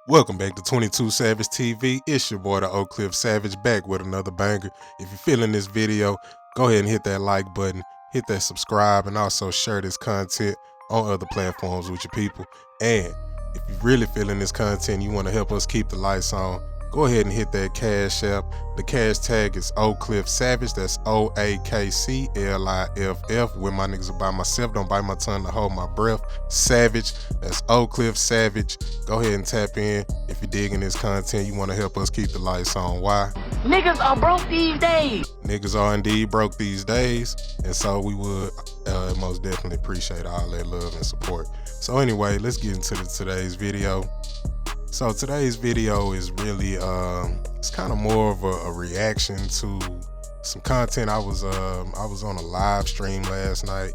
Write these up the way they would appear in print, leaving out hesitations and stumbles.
Welcome back to 22 Savage TV. It's your boy, the Oak Cliff Savage, back with another banger. If you're feeling this video, go ahead and hit that like button, hit that subscribe, and also share this content on other platforms with your people. And if you're really feeling this content, you want to help us keep the lights on, go ahead and hit that Cash App. The cash tag is Oak Cliff Savage. That's OAKCLIFF. When my niggas are by myself, don't bite my tongue to hold my breath. Savage. That's Oak Cliff Savage. Go ahead and tap in if you're digging this content. You want to help us keep the lights on. Why? Niggas are broke these days. Niggas are indeed broke these days, and so we would most definitely appreciate all that love and support. So anyway, let's get into today's video. So today's video is really it's kind of more of a reaction to some content. I was on a live stream last night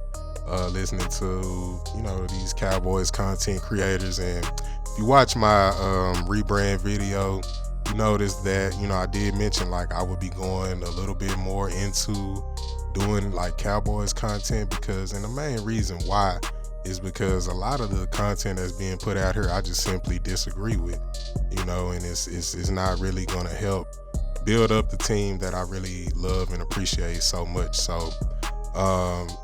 listening to these Cowboys content creators, and if you watch my rebrand video, you notice that I did mention like I would be going a little bit more into doing like Cowboys content, and the main reason why is because a lot of the content that's being put out here I just simply disagree with, and it's not really going to help build up the team that I really love and appreciate so much. So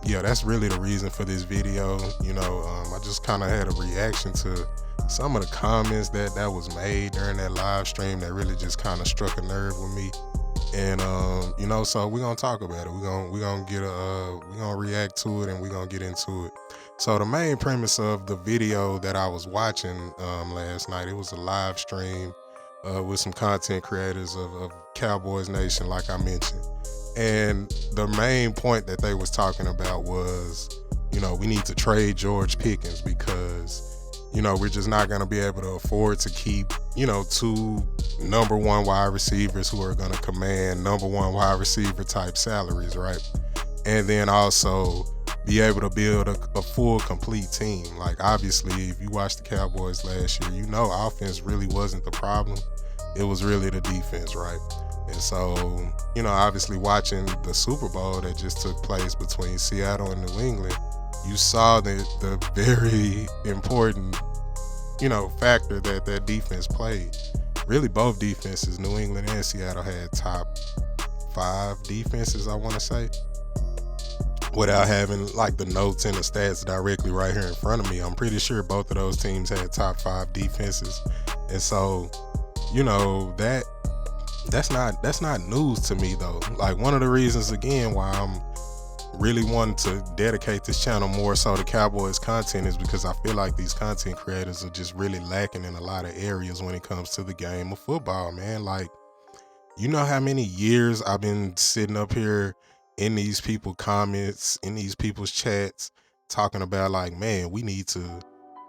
yeah, that's really the reason for this video. I just kind of had a reaction to some of the comments that was made during that live stream that really just kind of struck a nerve with me. And so we're gonna talk about it. We're gonna react to it, and we're gonna get into it. So the main premise of the video that I was watching last night, it was a live stream with some content creators of Cowboys Nation, like I mentioned. And the main point that they was talking about was, we need to trade George Pickens because, we're just not going to be able to afford to keep, two number one wide receivers who are going to command number one wide receiver type salaries, right? And then also be able to build a full, complete team. Like, obviously, if you watched the Cowboys last year, offense really wasn't the problem. It was really the defense, right? And so, obviously watching the Super Bowl that just took place between Seattle and New England, you saw the very important, factor that defense played. Really, both defenses, New England and Seattle, had top 5 defenses, I want to say. Without having like the notes and the stats directly right here in front of me, I'm pretty sure both of those teams had top 5 defenses. And so, that's not news to me though. Like, one of the reasons again why I'm really wanting to dedicate this channel more so to Cowboys content is because I feel like these content creators are just really lacking in a lot of areas when it comes to the game of football, man. Like, how many years I've been sitting up here in these people's comments, in these people's chats, talking about like, man, we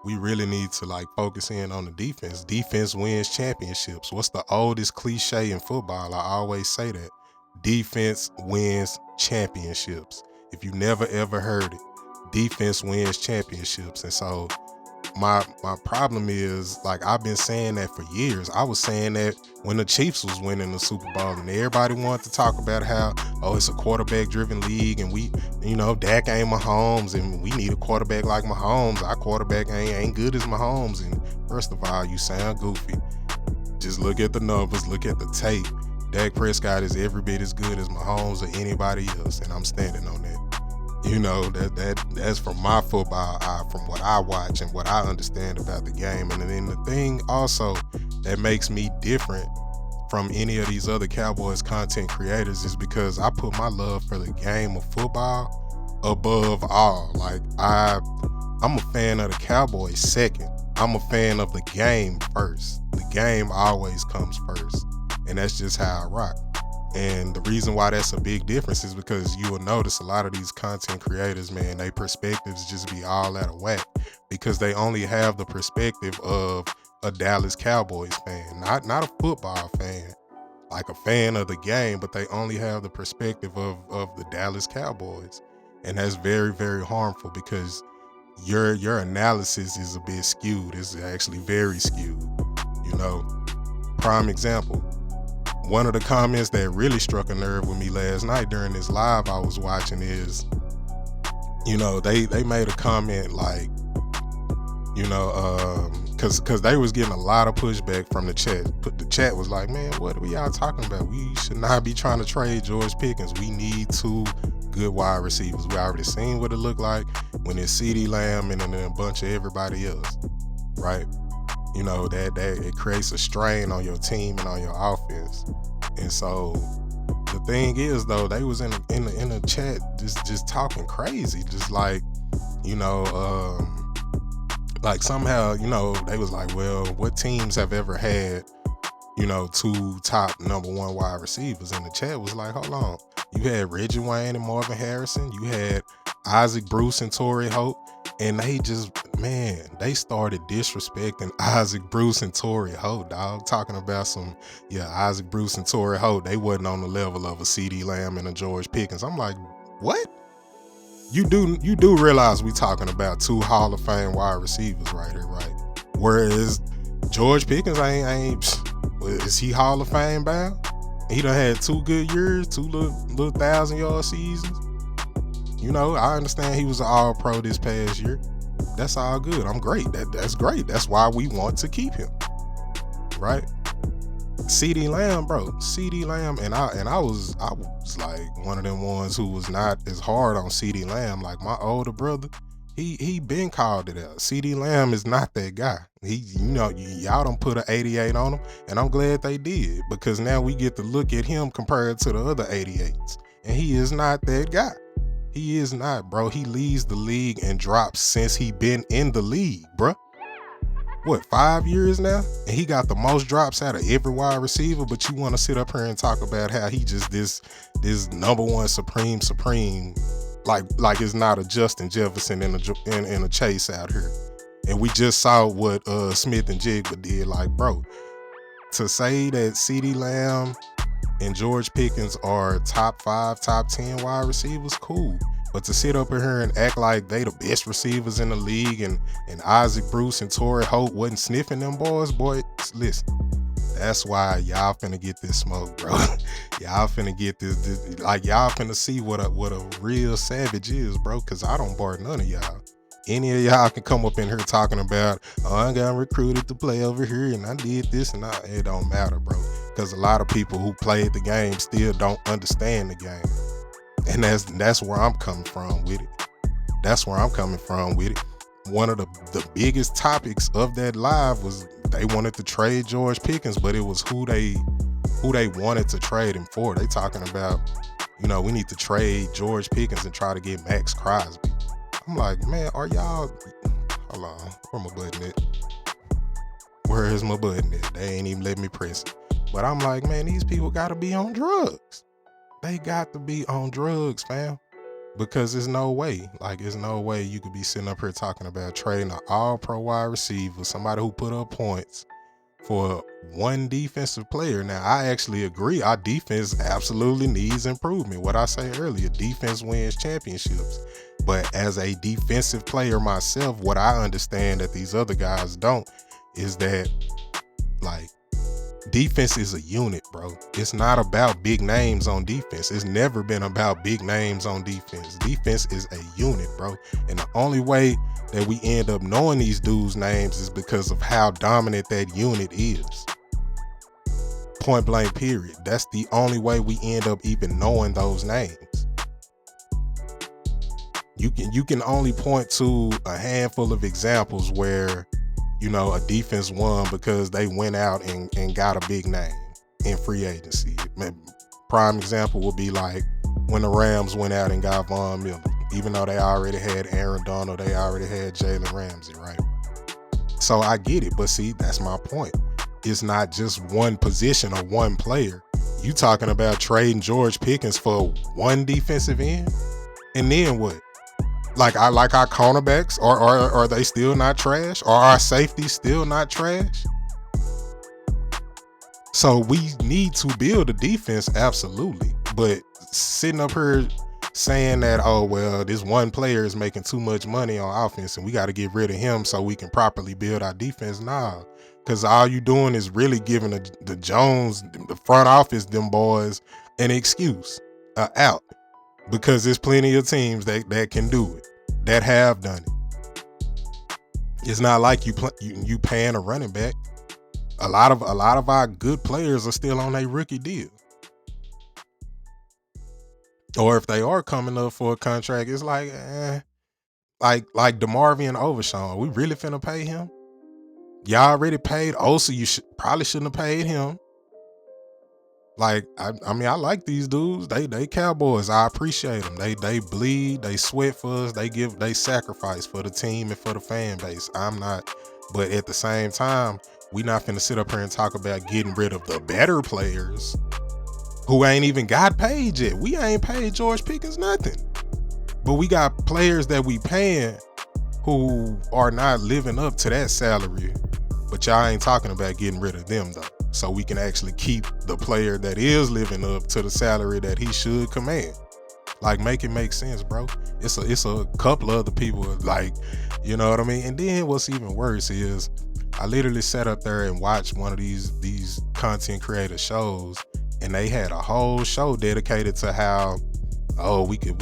really need to like focus in on the defense. Defense wins championships. What's the oldest cliche in football? I always say that. Defense wins championships. If you never ever heard it, defense wins championships. And so my problem is, like, I've been saying that for years. I was saying that when the Chiefs was winning the Super Bowl, and everybody wanted to talk about how, it's a quarterback-driven league, and we, Dak ain't Mahomes, and we need a quarterback like Mahomes. Our quarterback ain't good as Mahomes. And first of all, you sound goofy. Just look at the numbers, look at the tape. Dak Prescott is every bit as good as Mahomes or anybody else, and I'm standing on that. That's from my football eye, from what I watch and what I understand about the game. And then the thing also that makes me different from any of these other Cowboys content creators is because I put my love for the game of football above all. Like, I'm a fan of the Cowboys second. I'm a fan of the game first. The game always comes first, and that's just how I rock. And the reason why that's a big difference is because you will notice a lot of these content creators, man, their perspectives just be all out of whack because they only have the perspective of a Dallas Cowboys fan, not a football fan, like a fan of the game, but they only have the perspective of the Dallas Cowboys. And that's very, very harmful because your analysis is a bit skewed. It's actually very skewed. Prime example. One of the comments that really struck a nerve with me last night during this live I was watching is, they made a comment like, Cause they was getting a lot of pushback from the chat. The chat was like, man, what are y'all talking about? We should not be trying to trade George Pickens. We need 2 good wide receivers. We already seen what it looked like when it's CeeDee Lamb and then a bunch of everybody else, right? You know, that it creates a strain on your team and on your offense. And so the thing is, though, they was in the chat just talking crazy, just like, you know, like somehow, you know, they was like, well, what teams have ever had, you know, 2 top number 1 wide receivers? And the chat was like, hold on. You had Reggie Wayne and Marvin Harrison. You had Isaac Bruce and Torrey Holt. And they just, man, they started disrespecting Isaac Bruce and Torrey Holt, dog. Talking about some, Isaac Bruce and Torrey Holt, they wasn't on the level of a CeeDee Lamb and a George Pickens. I'm like, what? You do realize we talking about 2 Hall of Fame wide receivers right here, right? Whereas George Pickens is he Hall of Fame bound? He done had 2 good years, 2 little 1,000-yard seasons. You know, I understand he was an All-Pro this past year. That's all good. I'm great. That's great. That's why we want to keep him, right? CeeDee Lamb, bro. CeeDee Lamb, and I was like one of them ones who was not as hard on CeeDee Lamb. Like my older brother, he been called it out. CeeDee Lamb is not that guy. Y'all done put an 88 on him, and I'm glad they did, because now we get to look at him compared to the other 88s, and he is not that guy. He is not, bro. He leads the league in drops since he been in the league, bro. What, 5 years now? And he got the most drops out of every wide receiver, but you want to sit up here and talk about how he just this number 1 supreme, like it's not a Justin Jefferson in a Chase out here. And we just saw what Smith and Jigba did. Like, bro, to say that CeeDee Lamb and George Pickens are top 5, top 10 wide receivers, cool. But to sit up here and act like they the best receivers in the league and Isaac Bruce and Torrey Holt wasn't sniffing them boys, boy, listen. That's why y'all finna get this smoke, bro. Y'all finna get this, like y'all finna see what a real savage is, bro, because I don't bar none of y'all. Any of y'all can come up in here talking about, oh, I got recruited to play over here and I did this and it don't matter, bro. Because a lot of people who played the game still don't understand the game. And that's where I'm coming from with it. That's where I'm coming from with it. One of the biggest topics of that live was they wanted to trade George Pickens, but it was who they wanted to trade him for. They talking about, we need to trade George Pickens and try to get Maxx Crosby. I'm like, man, are y'all, hold on, where my button at? Where is my button at? They ain't even let me press it. But I'm like, man, these people gotta be on drugs. They got to be on drugs, fam. Because there's no way you could be sitting up here talking about trading an all-pro wide receiver, somebody who put up points, for 1 defensive player. Now, I actually agree. Our defense absolutely needs improvement. What I say earlier, defense wins championships. But as a defensive player myself, what I understand that these other guys don't is that, like, defense is a unit, bro. It's not about big names on defense. It's never been about big names on defense. Defense is a unit, bro. And the only way that we end up knowing these dudes' names is because of how dominant that unit is. Point blank, period. That's the only way we end up even knowing those names. You can only point to a handful of examples where a defense won because they went out and got a big name in free agency. Prime example would be like when the Rams went out and got Von Miller. Even though they already had Aaron Donald, they already had Jalen Ramsey, right? So I get it, but see, that's my point. It's not just one position or one player. You talking about trading George Pickens for 1 defensive end? And then what? Like our cornerbacks, are they still not trash? Are our safeties still not trash? So we need to build a defense, absolutely. But sitting up here saying that, oh, well, this one player is making too much money on offense and we got to get rid of him so we can properly build our defense, nah. Because all you doing is really giving the Jones, the front office, them boys, an excuse, out. Because there's plenty of teams that can do it, that have done it. It's not like you paying a running back. A lot of our good players are still on a rookie deal. Or if they are coming up for a contract, it's like, like DeMarvion Overshawn. We really finna pay him? Y'all already paid Osa. You probably shouldn't have paid him. Like, I mean, I like these dudes. They Cowboys. I appreciate them. They bleed. They sweat for us. They sacrifice for the team and for the fan base. I'm not, but at the same time, we not finna sit up here and talk about getting rid of the better players who ain't even got paid yet. We ain't paid George Pickens nothing, but we got players that we paying who are not living up to that salary. But y'all ain't talking about getting rid of them though, so we can actually keep the player that is living up to the salary that he should command. Like, make it make sense, bro. It's a couple other people, like, you know what I mean? And then what's even worse is I literally sat up there and watched one of these content creator shows, and they had a whole show dedicated to how, oh, we could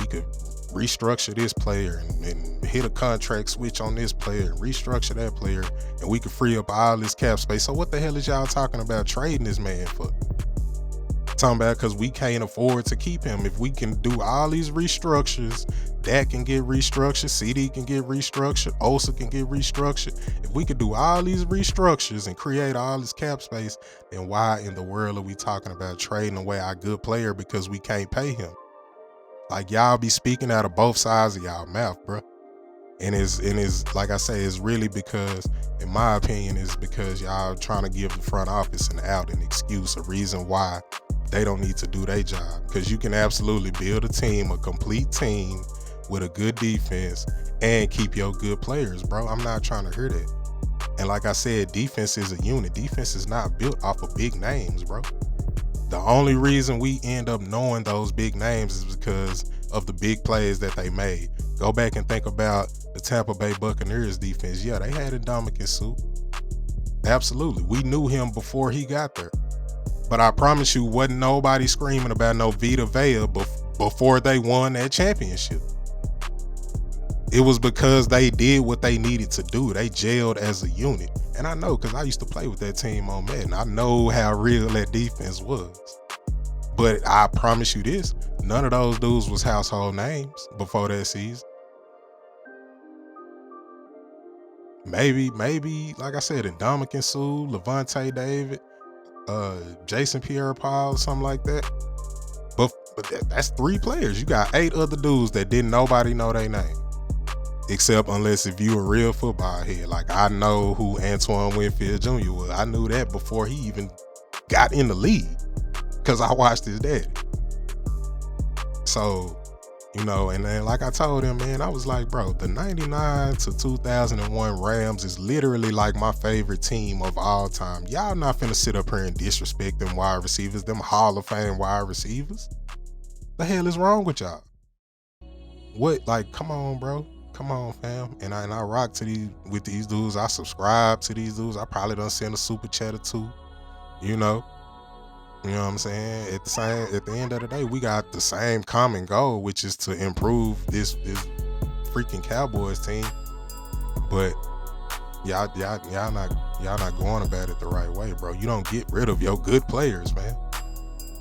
restructure this player and hit a contract switch on this player and restructure that player, and we could free up all this cap space. So what the hell is y'all talking about trading this man for? Talking about because we can't afford to keep him. If we can do all these restructures, Dak can get restructured, CD can get restructured, Osa can get restructured. If we could do all these restructures and create all this cap space, then why in the world are we talking about trading away our good player because we can't pay him? Like, y'all be speaking out of both sides of y'all mouth, bro. And it's like I say, it's really because, in my opinion, it's because y'all trying to give the front office an out, an excuse, a reason why they don't need to do their job. Because you can absolutely build a team, a complete team with a good defense, and keep your good players, bro. I'm not trying to hear that. And like I said, defense is a unit. Defense is not built off of big names, bro. The only reason we end up knowing those big names is because of the big plays that they made. Go back and think about the Tampa Bay Buccaneers defense. Yeah, they had Ndamukong Suh. Absolutely. We knew him before he got there. But I promise you, wasn't nobody screaming about no Vita Vea before they won that championship. It was because they did what they needed to do. They gelled as a unit. And I know, because I used to play with that team on Madden. I know how real that defense was. But I promise you this, none of those dudes was household names before that season. Maybe, like I said, Ndamukong Suh, Levante David, Jason Pierre-Paul, something like that. But that's 3 players. You got 8 other dudes that didn't nobody know their name. Except unless if you a real football head. Like, I know who Antoine Winfield Jr. was. I knew that before he even got in the league, because I watched his daddy. So, you know, and then like I told him, man, I was like, bro, the 99 to 2001 Rams is literally like my favorite team of all time. Y'all not finna sit up here and disrespect them wide receivers, them Hall of Fame wide receivers. The hell is wrong with y'all? What, like, come on, bro. Come on, fam. And I rock with these dudes. I subscribe to these dudes. I probably done send a super chat or 2. You know what I'm saying? At the end of the day, we got the same common goal, which is to improve this freaking Cowboys team. But y'all not going about it the right way, bro. You don't get rid of your good players, man.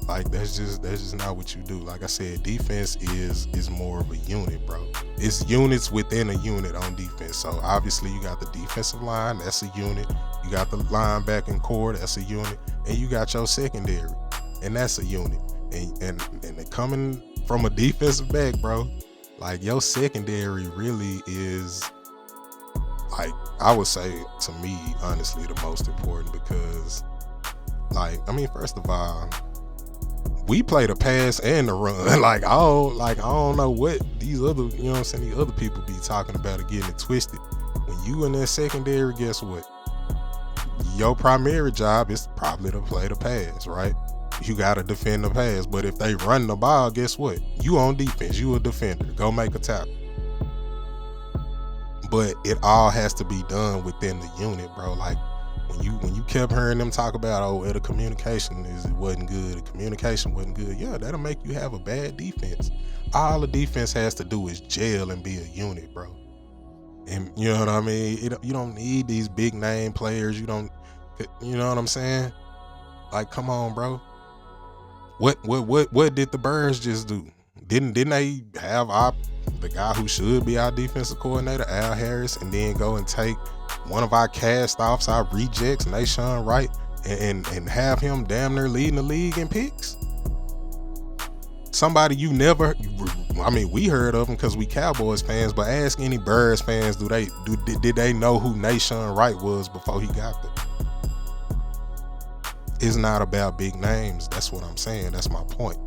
Like, that's just not what you do. Like I said, defense is more of a unit, bro. It's units within a unit on defense. So obviously you got the defensive line, that's a unit. You got the linebacking core, that's a unit, and you got your secondary, and that's a unit. And coming from a defensive back, bro, like, your secondary really is, like, I would say, to me, honestly, the most important, because, like, I mean, first of all, we play the pass and the run. Like, I don't know what these other, you know what I'm saying, these other people be talking about it, getting it twisted. When you in that secondary, guess what? Your primary job is probably to play the pass, right? You got to defend the pass. But if they run the ball, guess what? You on defense. You a defender. Go make a tackle. But it all has to be done within the unit, bro. Like, when you kept hearing them talk about, oh, the communication wasn't good, the communication wasn't good, yeah, that'll make you have a bad defense. All the defense has to do is gel and be a unit, bro. And you know what I mean? You don't need these big name players. You know what I'm saying? Like, come on, bro. What did the Birds just do? Didn't they have the guy who should be our defensive coordinator, Al Harris, and then go and take one of our cast offs, our rejects, Nashawn Wright, and have him damn near leading the league in picks? Somebody you never, I mean, we heard of him because we Cowboys fans, but ask any Birds fans, did they know who Nashawn Wright was before he got there? It's not about big names. That's what I'm saying. That's my point.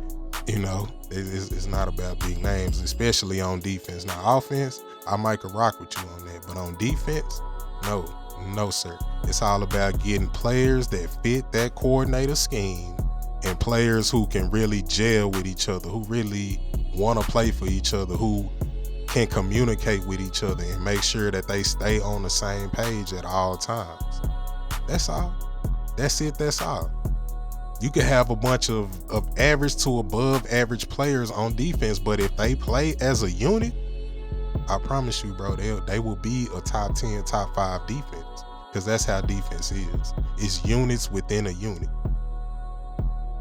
You know, it's not about big names, especially on defense. Now, offense, I might rock with you on that, but on defense, no, sir. It's all about getting players that fit that coordinator scheme and players who can really gel with each other, who really want to play for each other, who can communicate with each other and make sure that they stay on the same page at all times. That's all. That's it. That's all. You could have a bunch of average to above average players on defense, but if they play as a unit, I promise you, bro, they will be a top 10, top 5 defense, because that's how defense is. It's units within a unit.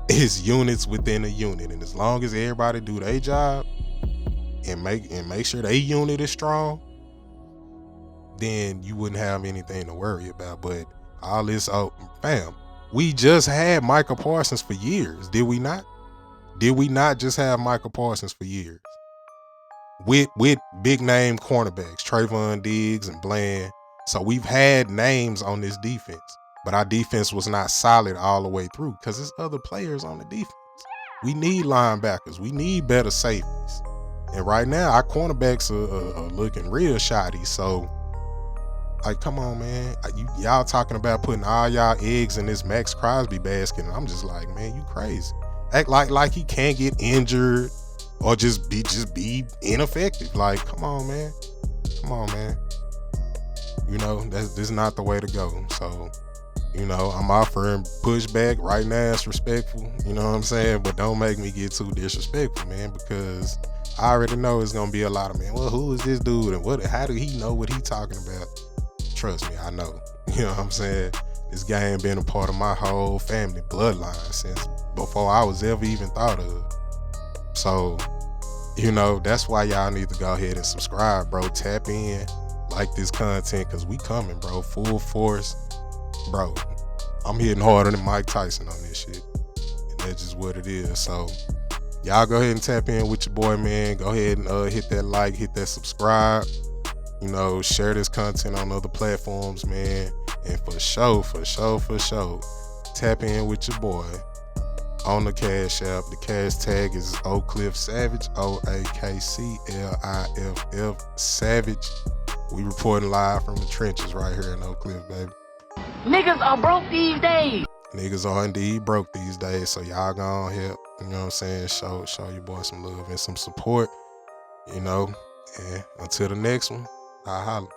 It's units within a unit, and as long as everybody do their job and make sure their unit is strong, then you wouldn't have anything to worry about. But all this, fam, we just had Micah Parsons for years, did we not? Did we not just have Micah Parsons for years? With big name cornerbacks, Trayvon Diggs and Bland. So we've had names on this defense, but our defense was not solid all the way through because there's other players on the defense. We need linebackers. We need better safeties. And right now, our cornerbacks are looking real shoddy. So, like, come on, man. Y'all talking about putting all y'all eggs in this Maxx Crosby basket, and I'm just like, man, you crazy. Act like he can't get injured or just be ineffective. Like, come on, man. Come on, man. You know, this is not the way to go. So, you know, I'm offering pushback right now. It's respectful, you know what I'm saying? But don't make me get too disrespectful, man, because I already know it's gonna be a lot of, man, well, who is this dude and how do he know what he talking about? Trust me, I know. You know what I'm saying? This game been a part of my whole family bloodline since before I was ever even thought of. So, you know, that's why y'all need to go ahead and subscribe, bro. Tap in, like this content, because we coming, bro. Full force. Bro, I'm hitting harder than Mike Tyson on this shit. And that's just what it is. So, y'all go ahead and tap in with your boy, man. Go ahead and hit that like, hit that subscribe. You know, share this content on other platforms, man. And for sure, tap in with your boy on the Cash App. The cash tag is Oak Cliff Savage, OAKCLIFF Savage. We reporting live from the trenches right here in Oak Cliff, baby. Niggas are broke these days. Niggas are indeed broke these days, so y'all gonna help, you know what I'm saying, show your boy some love and some support, you know, and until the next one, I'll holler.